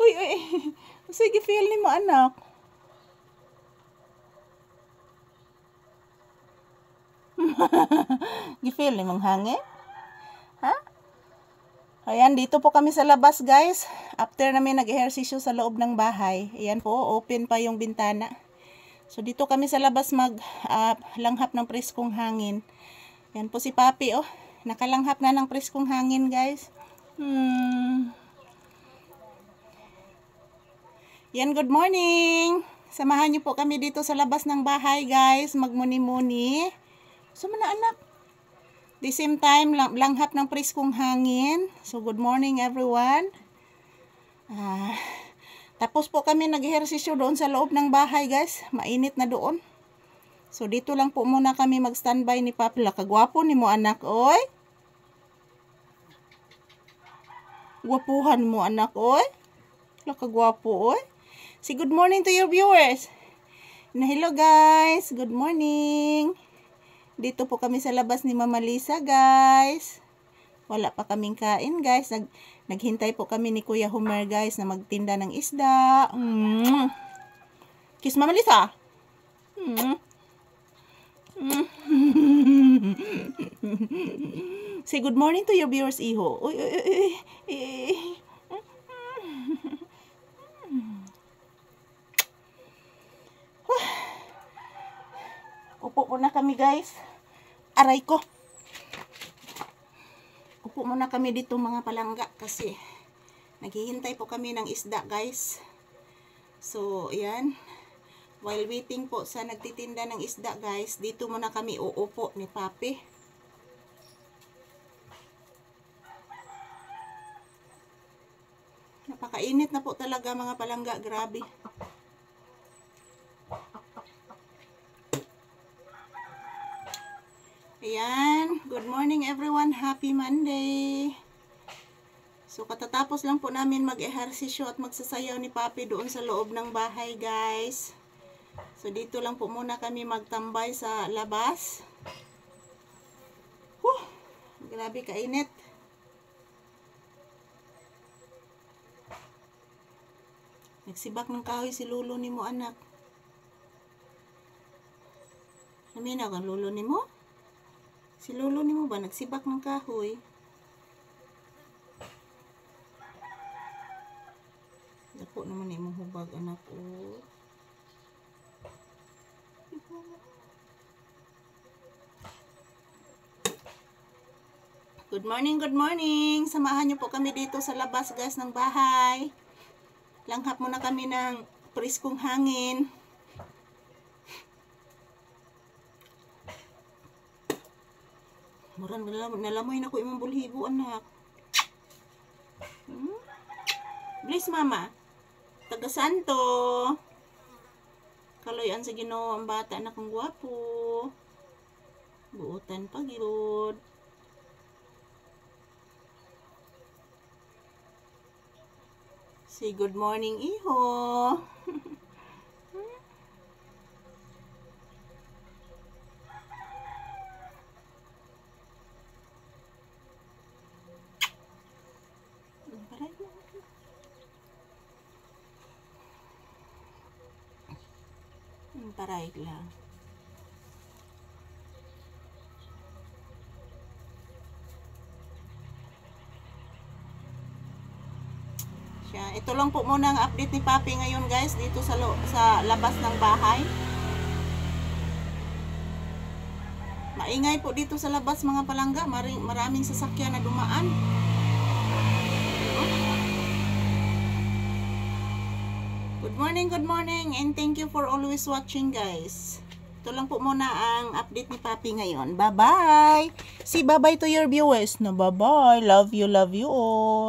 Uy, uy. Sige, feel ni mo, anak. Gifeel ni mong hangin? Ha? Ayan, dito po kami sa labas, guys. After namin nag-ehersisyo sa loob ng bahay. Ayan po, open pa yung bintana. So, dito kami sa labas langhap ng preskong hangin. Ayan po si Papi, oh. Nakalanghap na ng preskong hangin, guys. Yan, good morning. Samahan niyo po kami dito sa labas ng bahay, guys. Magmuni-muni. So, mana anak. The same time, langhap ng preskong hangin. So, good morning, everyone. Tapos po kami nag-ehersisyo doon sa loob ng bahay, guys. Mainit na doon. So, dito lang po muna kami mag-standby ni Papi. Kagwapo ni mo, anak, oy. Gwapuhan mo, anak, oy. Kagwapo, oy. Say good morning to your viewers. Hello, guys. Good morning. Dito po kami sa labas ni Mama Lisa, guys. Wala pa kaming kain, guys. Naghintay po kami ni Kuya Homer, guys, na magtinda ng isda. Kiss Mama Lisa. Say good morning to your viewers, iho. Uy, uy, uy, uy. Upo muna kami, guys. Aray ko. Upo muna kami dito, mga palangga, kasi naghihintay po kami ng isda, guys. So, ayan. While waiting po sa nagtitinda ng isda, guys, dito muna kami uupo ni Papi. Napakainit na po talaga, mga palangga. Grabe. Ayan. Good morning, everyone. Happy Monday. So, katatapos lang po namin mag-ehersisyo at magsasayaw ni Papi doon sa loob ng bahay, guys. So, dito lang po muna kami magtambay sa labas. Grabe kainit. Nagsibak ng kahoy si lolo ni mo, anak. Naminaw kang lolo ni mo? Si lolo ni mo ba nagsibak ng kahoy? Dako naman ni mong hubag, anak, oh. Good morning, good morning. Samahan niyo po kami dito sa labas, guys, ng bahay. Langhap muna kami ng preskong hangin. Murang nalamoy na ko imong bulhibo, anak. Bless, mama. Taga Santo. Kaloyan sa Ginoo ang bata na kong gwapo. Buutan pagirod. Say good morning, iho. Paray lang. Ito lang po muna ang update ni Papi ngayon, guys, dito sa labas ng bahay. Maingay po dito sa labas, mga palangga. Maraming sasakyan na dumaan. Good morning, and thank you for always watching, guys. Ito lang po muna ang update ni Papi ngayon. Bye-bye! Say bye-bye to your viewers. No, bye-bye. Love you all.